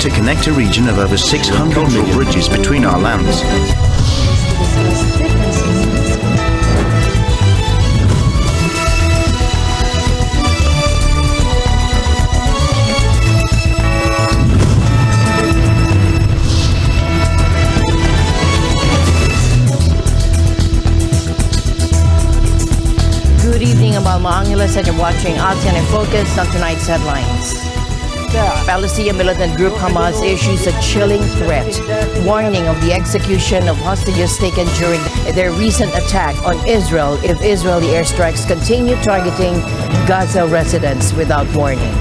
to connect a region of over 600 million bridges between our lands. Good evening, I'm Alma Angeles and you're watching ASEAN in Focus on tonight's headlines. Palestinian militant group Hamas issues a chilling threat, warning of the execution of hostages taken during their recent attack on Israel if Israeli airstrikes continue targeting Gaza residents without warning.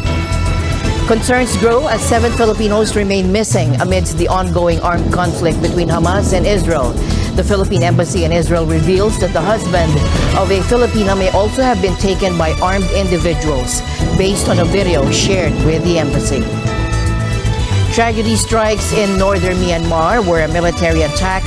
Concerns grow as 7 Filipinos remain missing amidst the ongoing armed conflict between Hamas and Israel. The Philippine Embassy in Israel reveals that the husband of a Filipina may also have been taken by armed individuals, based on a video shared with the embassy. Tragedy strikes in northern Myanmar, where a military attack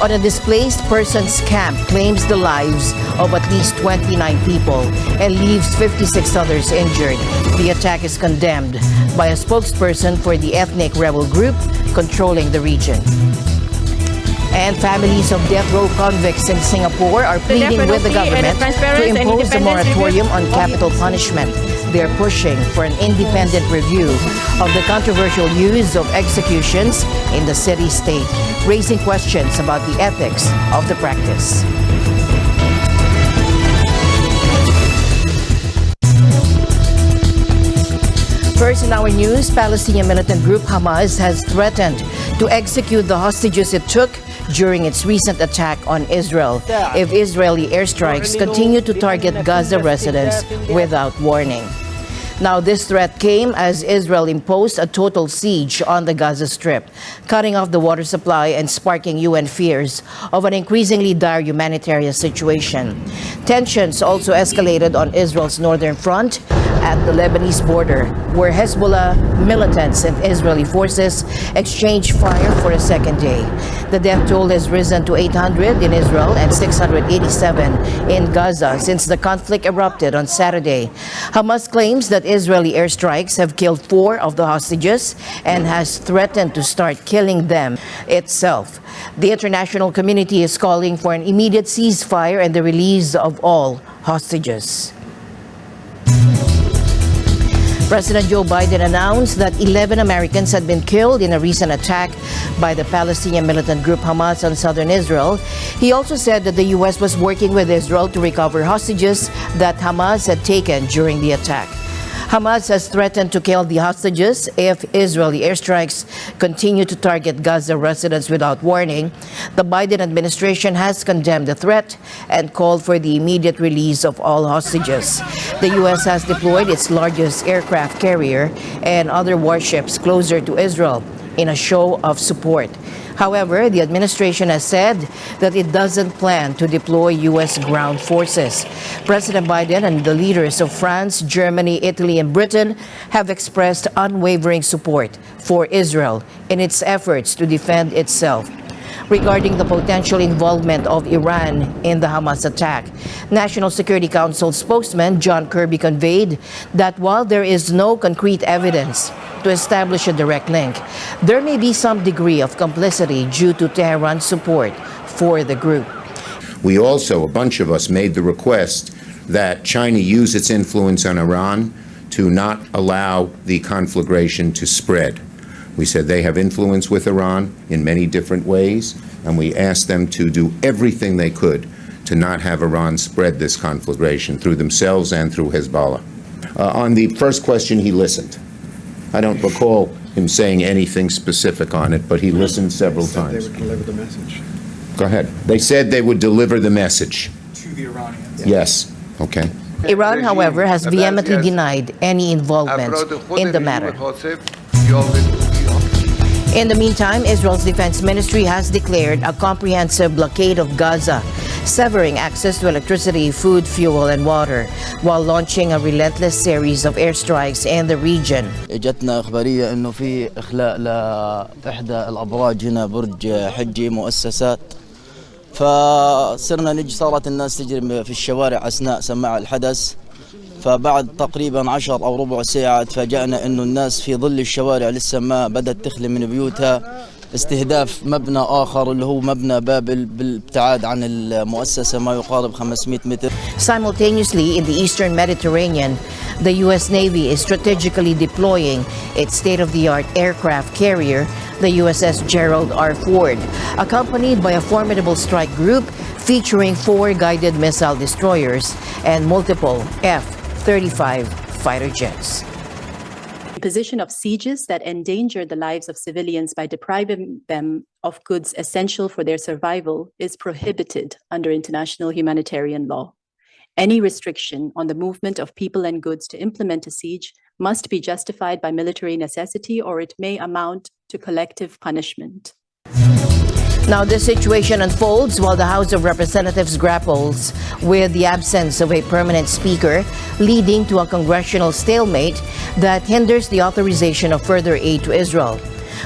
on a displaced persons camp claims the lives of at least 29 people and leaves 56 others injured. The attack is condemned by a spokesperson for the ethnic rebel group controlling the region. And families of death row convicts in Singapore are pleading with the government to impose a moratorium on capital punishment. They're pushing for an independent review of the controversial use of executions in the city-state, raising questions about the ethics of the practice. First in our news, Palestinian militant group Hamas has threatened to execute the hostages it took during its recent attack on Israel if Israeli airstrikes continue to target Gaza residents without warning. Now, this threat came as Israel imposed a total siege on the Gaza Strip, cutting off the water supply and sparking UN fears of an increasingly dire humanitarian situation. Tensions also escalated on Israel's northern front at the Lebanese border, where Hezbollah militants and Israeli forces exchanged fire for a second day. The death toll has risen to 800 in Israel and 687 in Gaza since the conflict erupted on Saturday. Hamas claims that Israeli airstrikes have killed 4 of the hostages and has threatened to start killing them itself. The international community is calling for an immediate ceasefire and the release of all hostages. President Joe Biden announced that 11 Americans had been killed in a recent attack by the Palestinian militant group Hamas on southern Israel. He also said that the U.S. was working with Israel to recover hostages that Hamas had taken during the attack. Hamas has threatened to kill the hostages if Israeli airstrikes continue to target Gaza residents without warning. The Biden administration has condemned the threat and called for the immediate release of all hostages. The U.S. has deployed its largest aircraft carrier and other warships closer to Israel in a show of support. However, the administration has said that it doesn't plan to deploy U.S. ground forces. President Biden and the leaders of France, Germany, Italy, and Britain have expressed unwavering support for Israel in its efforts to defend itself. Regarding the potential involvement of Iran in the Hamas attack, National Security Council spokesman John Kirby conveyed that while there is no concrete evidence to establish a direct link, there may be some degree of complicity due to Tehran's support for the group. We also, a bunch of us, made the request that China use its influence on Iran to not allow the conflagration to spread. We said they have influence with Iran in many different ways, and we asked them to do everything they could to not have Iran spread this conflagration through themselves and through Hezbollah. On the first question, he listened. I don't recall him saying anything specific on it, but he listened several times. They would deliver the message. Go ahead. They said they would deliver the message. To the Iranians. Yes. Okay. Iran, however, has vehemently denied any involvement in the matter. In the meantime, Israel's defense ministry has declared a comprehensive blockade of Gaza, severing access to electricity, food, fuel, and water, while launching a relentless series of airstrikes in the region. جتنا إخبارية إنه في إخلاء لإحدى الأبراج هنا برج حجي مؤسسات، فصرنا صارت الناس تجري في الشوارع أثناء سماع الحدث، فبعد تقريبا 10 أو ربع ساعة تفاجأنا أنه الناس في ظل الشوارع لسه ما بدأت تخلي من بيوتها، استهداف مبنى آخر اللي هو مبنى بابل بالابتعاد عن المؤسسة ما يقارب 500 متر. Simultaneously, in the eastern Mediterranean, the U.S. Navy is strategically deploying its state-of-the-art aircraft carrier, the USS Gerald R. Ford, accompanied by a formidable strike group featuring 4 guided missile destroyers and multiple F-35 fighter jets. Imposition of sieges that endanger the lives of civilians by depriving them of goods essential for their survival is prohibited under international humanitarian law. Any restriction on the movement of people and goods to implement a siege must be justified by military necessity, or it may amount to collective punishment. Now, this situation unfolds while the House of Representatives grapples with the absence of a permanent speaker, leading to a congressional stalemate that hinders the authorization of further aid to Israel.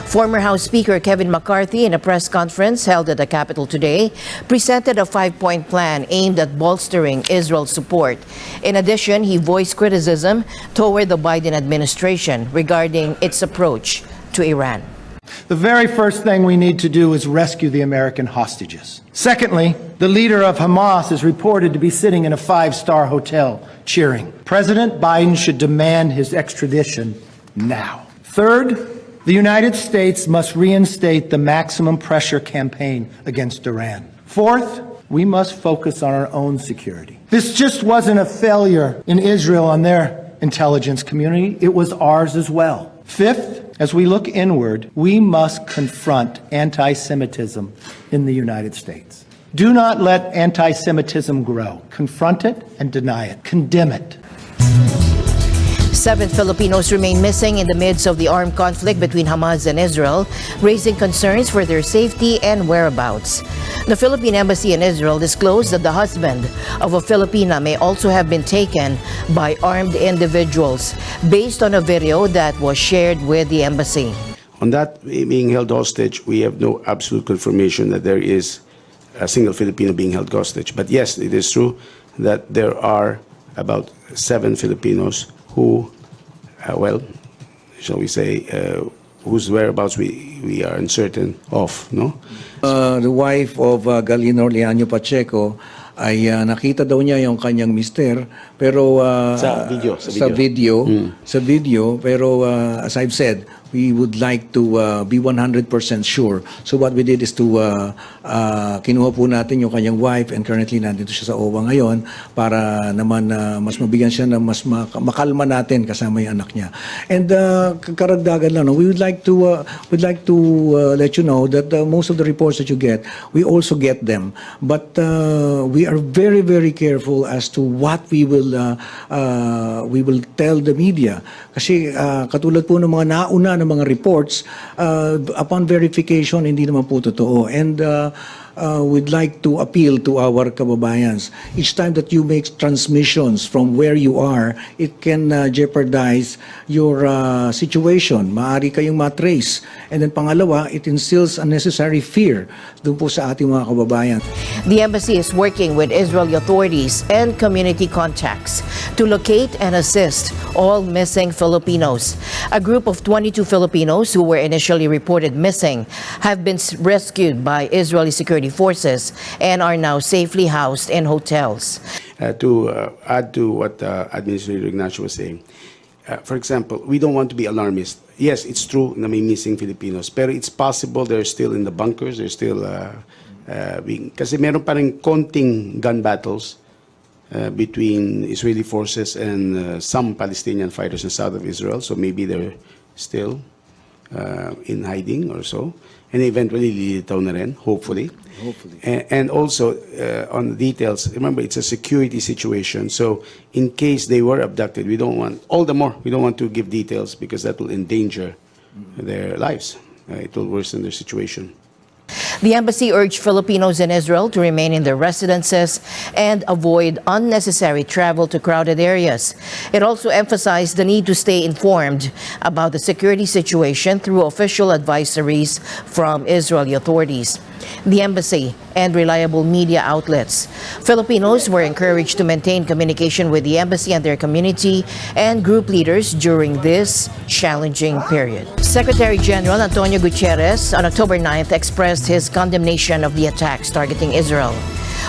Former House Speaker Kevin McCarthy, in a press conference held at the Capitol today, presented a 5-point plan aimed at bolstering Israel's support. In addition, he voiced criticism toward the Biden administration regarding its approach to Iran. The very first thing we need to do is rescue the American hostages. Secondly, the leader of Hamas is reported to be sitting in a 5-star hotel cheering. President Biden should demand his extradition now. Third, the United States must reinstate the maximum pressure campaign against Iran. Fourth, we must focus on our own security. This just wasn't a failure in Israel on their intelligence community, it was ours as well. Fifth, as we look inward, we must confront anti-Semitism in the United States. Do not let anti-Semitism grow. Confront it and deny it. Condemn it. 7 Filipinos remain missing in the midst of the armed conflict between Hamas and Israel, raising concerns for their safety and whereabouts. The Philippine Embassy in Israel disclosed that the husband of a Filipina may also have been taken by armed individuals, based on a video that was shared with the embassy. On that being held hostage, we have no absolute confirmation that there is a single Filipino being held hostage. But yes, it is true that there are about 7 Filipinos who, well, shall we say, whose whereabouts we are uncertain of, no? The wife of Galino Leaño Pacheco ay nakita daw niya yung kanyang mister, pero Sa video, pero as I've said, we would like to be 100% sure. So what we did is to kinuha po natin yung kanyang wife, and currently nandito siya sa OWA ngayon para naman mas mabigyan siya na mas makalma natin kasama yung anak niya. And karagdagan lang, no? we would like to let you know that most of the reports that you get, we also get them. But we are very, very careful as to what we will tell the media. Kasi katulad po ng mga nauna ng mga reports, upon verification, hindi naman po totoo. And we'd like to appeal to our kababayans. Each time that you make transmissions from where you are, it can jeopardize your situation. Maaari kayong matrace. And then pangalawa, it instills unnecessary fear doon po sa ating mga kababayan. The embassy is working with Israeli authorities and community contacts to locate and assist all missing Filipinos. A group of 22 Filipinos who were initially reported missing have been rescued by Israeli security forces and are now safely housed in hotels. To add to what Administrator Ignacio was saying, for example, we don't want to be alarmist. Yes, it's true na may missing Filipinos, pero it's possible they're still in the bunkers, they're still kasi meron pa rin konting gun battles between Israeli forces and some Palestinian fighters in south of Israel, so maybe they're still in hiding or so. And eventually lilitaw na rin, hopefully. And also, on the details, remember, it's a security situation. So, in case they were abducted, we don't want, all the more, we don't want to give details because that will endanger their lives. It will worsen their situation. The embassy urged Filipinos in Israel to remain in their residences and avoid unnecessary travel to crowded areas. It also emphasized the need to stay informed about the security situation through official advisories from Israeli authorities. the embassy, and reliable media outlets. Filipinos were encouraged to maintain communication with the embassy and their community and group leaders during this challenging period. Secretary General Antonio Gutierrez on October 9th expressed his condemnation of the attacks targeting Israel.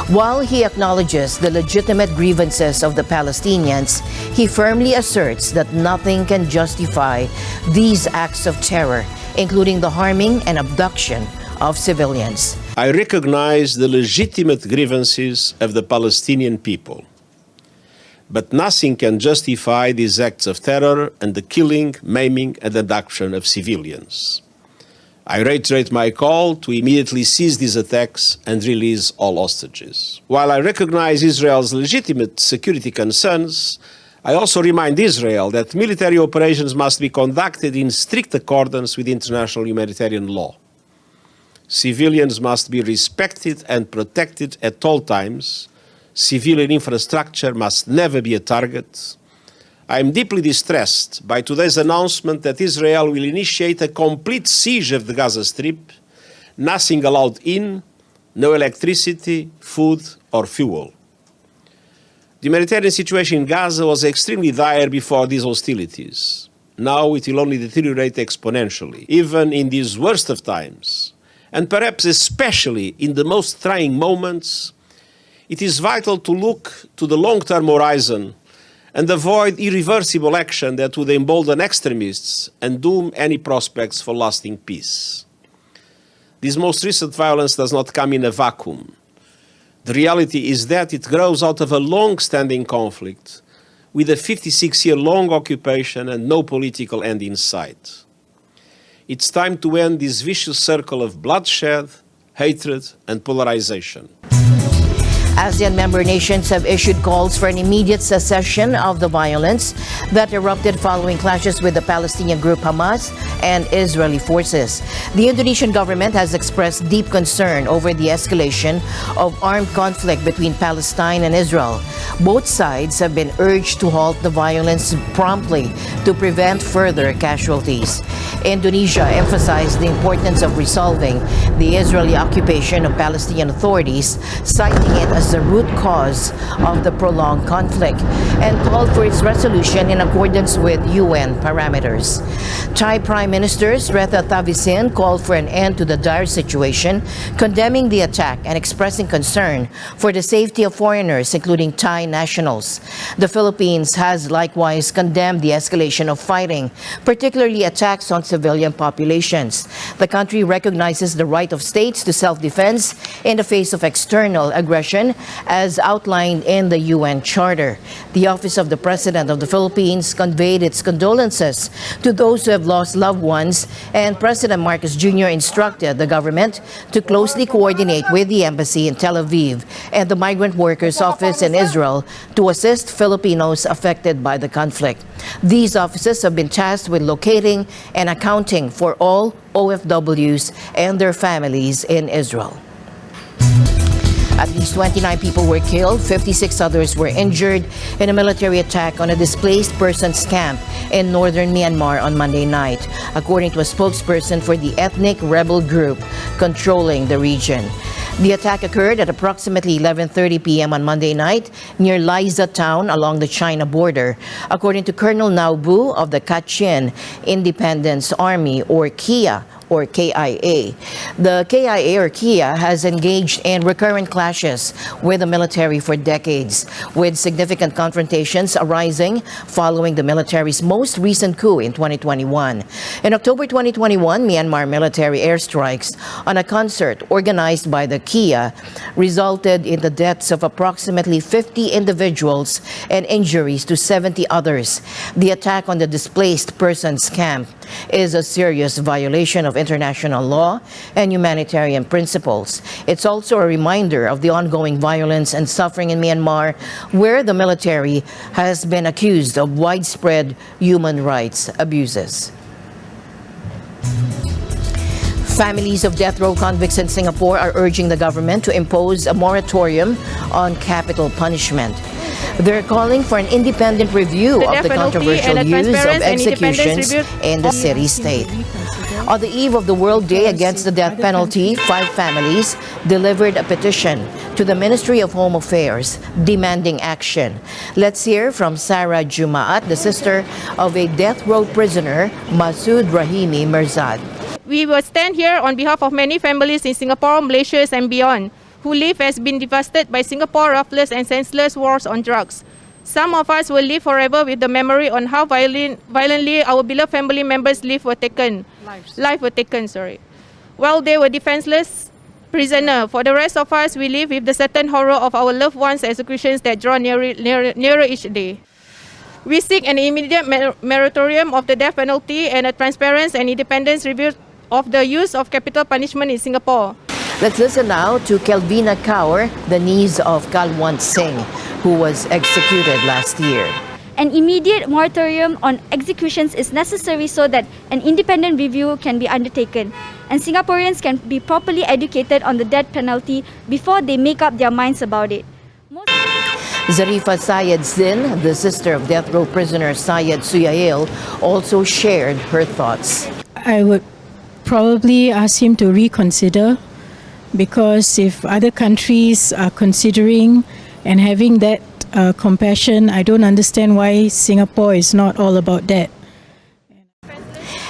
While he acknowledges the legitimate grievances of the Palestinians, he firmly asserts that nothing can justify these acts of terror, including the harming and abduction of civilians. I recognize the legitimate grievances of the Palestinian people, but nothing can justify these acts of terror and the killing, maiming, and abduction of civilians. I reiterate my call to immediately cease these attacks and release all hostages. While I recognize Israel's legitimate security concerns, I also remind Israel that military operations must be conducted in strict accordance with international humanitarian law. Civilians must be respected and protected at all times. Civilian infrastructure must never be a target. I am deeply distressed by today's announcement that Israel will initiate a complete siege of the Gaza Strip, nothing allowed in, no electricity, food, or fuel. The humanitarian situation in Gaza was extremely dire before these hostilities. Now it will only deteriorate exponentially, even in these worst of times. And perhaps especially in the most trying moments, it is vital to look to the long-term horizon and avoid irreversible action that would embolden extremists and doom any prospects for lasting peace. This most recent violence does not come in a vacuum. The reality is that it grows out of a long-standing conflict with a 56-year-long occupation and no political end in sight. It's time to end this vicious circle of bloodshed, hatred, and polarization. ASEAN member nations have issued calls for an immediate cessation of the violence that erupted following clashes with the Palestinian group Hamas and Israeli forces. The Indonesian government has expressed deep concern over the escalation of armed conflict between Palestine and Israel. Both sides have been urged to halt the violence promptly to prevent further casualties. Indonesia emphasized the importance of resolving the Israeli occupation of Palestinian authorities, citing it as the root cause of the prolonged conflict, and called for its resolution in accordance with UN parameters. Thai Prime Minister Srettha Thavisin called for an end to the dire situation, condemning the attack and expressing concern for the safety of foreigners, including Thai nationals. The Philippines has likewise condemned the escalation of fighting, particularly attacks on civilian populations. The country recognizes the right of states to self-defense in the face of external aggression, as outlined in the UN Charter. The Office of the President of the Philippines conveyed its condolences to those who have lost loved ones, and President Marcos Jr. instructed the government to closely coordinate with the embassy in Tel Aviv and the Migrant Workers Office in Israel to assist Filipinos affected by the conflict. These offices have been tasked with locating and accounting for all OFWs and their families in Israel. At least 29 people were killed, 56 others were injured in a military attack on a displaced persons camp in northern Myanmar on Monday night, according to a spokesperson for the ethnic rebel group controlling the region. The attack occurred at approximately 11:30 p.m. on Monday night near Liza town along the China border, according to Colonel Nao Bu of the Kachin Independence Army, or KIA, or KIA. The KIA, or KIA, has engaged in recurrent clashes with the military for decades, with significant confrontations arising following the military's most recent coup in 2021. In October 2021, Myanmar military airstrikes on a concert organized by the KIA resulted in the deaths of approximately 50 individuals and injuries to 70 others. The attack on the displaced persons camp is a serious violation of international law and humanitarian principles. It's also a reminder of the ongoing violence and suffering in Myanmar, where the military has been accused of widespread human rights abuses. Families of death row convicts in Singapore are urging the government to impose a moratorium on capital punishment. They're calling for an independent review of the controversial use of executions in the city-state. On the eve of the World Day Against the Death Penalty, 5 families delivered a petition to the Ministry of Home Affairs demanding action. Let's hear from Sarah Jumaat, the sister of a death row prisoner, Masood Rahimi Mirzad. We will stand here on behalf of many families in Singapore, Malaysia and beyond who life has been devastated by Singapore's ruthless and senseless wars on drugs. Some of us will live forever with the memory on how violently our beloved family members' lives were taken. While they were defenseless prisoners. For the rest of us, we live with the certain horror of our loved ones' executions that draw nearer each day. We seek an immediate moratorium of the death penalty and a transparent and independent review of the use of capital punishment in Singapore. Let's listen now to Kelvina Kaur, the niece of Kalwant Singh, who was executed last year. An immediate moratorium on executions is necessary so that an independent review can be undertaken and Singaporeans can be properly educated on the death penalty before they make up their minds about it. Zarifa Syed Zin, the sister of death row prisoner Syed Suyail, also shared her thoughts. I would probably ask him to reconsider, because if other countries are considering and having that compassion, I don't understand why Singapore is not all about that.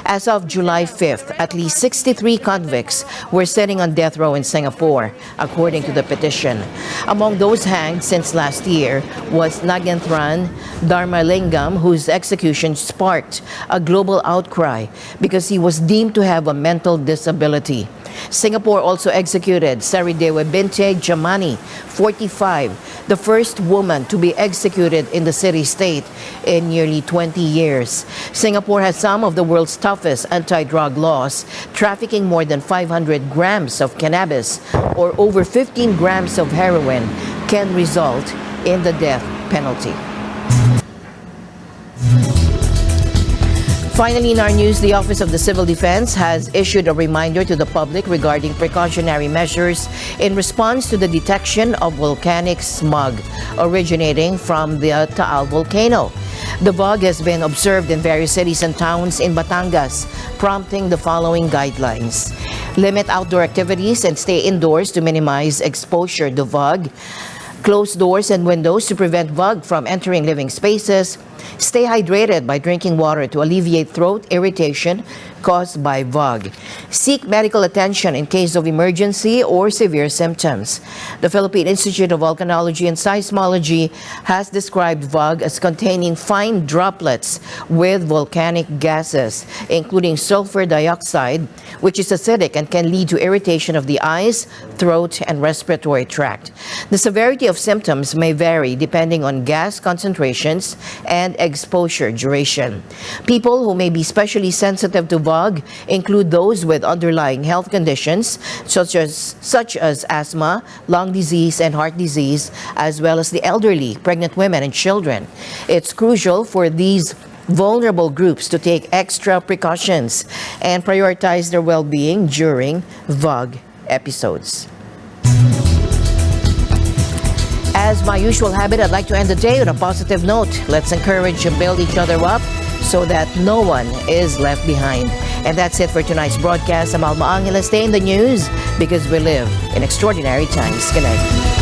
As of July 5th, at least 63 convicts were sitting on death row in Singapore, according to the petition. Among those hanged since last year was Nagenthran Dharmalingam, whose execution sparked a global outcry because he was deemed to have a mental disability. Singapore also executed Saridewa Binte Jamani, 45, the first woman to be executed in the city-state in nearly 20 years. Singapore has some of the world's toughest anti-drug laws, trafficking more than 500 grams of cannabis or over 15 grams of heroin can result in the death penalty. Finally, in our news, the Office of the Civil Defense has issued a reminder to the public regarding precautionary measures in response to the detection of volcanic smog originating from the Taal volcano. The fog has been observed in various cities and towns in Batangas, prompting the following guidelines. Limit outdoor activities and stay indoors to minimize exposure to fog. Close doors and windows to prevent fog from entering living spaces. Stay hydrated by drinking water to alleviate throat irritation caused by fog. Seek medical attention in case of emergency or severe symptoms. The Philippine Institute of Volcanology and Seismology has described fog as containing fine droplets with volcanic gases, including sulfur dioxide, which is acidic and can lead to irritation of the eyes, throat, and respiratory tract. The severity of symptoms may vary depending on gas concentrations and exposure duration. People who may be especially sensitive to fog include those with underlying health conditions such as asthma, lung disease, and heart disease, as well as the elderly, pregnant women, and children. It's crucial for these vulnerable groups to take extra precautions and prioritize their well-being during fog episodes. As my usual habit, I'd like to end the day on a positive note. Let's encourage and build each other up so that no one is left behind. And that's it for tonight's broadcast. I'm Alma Angela. Stay in the news because we live in extraordinary times. Good night.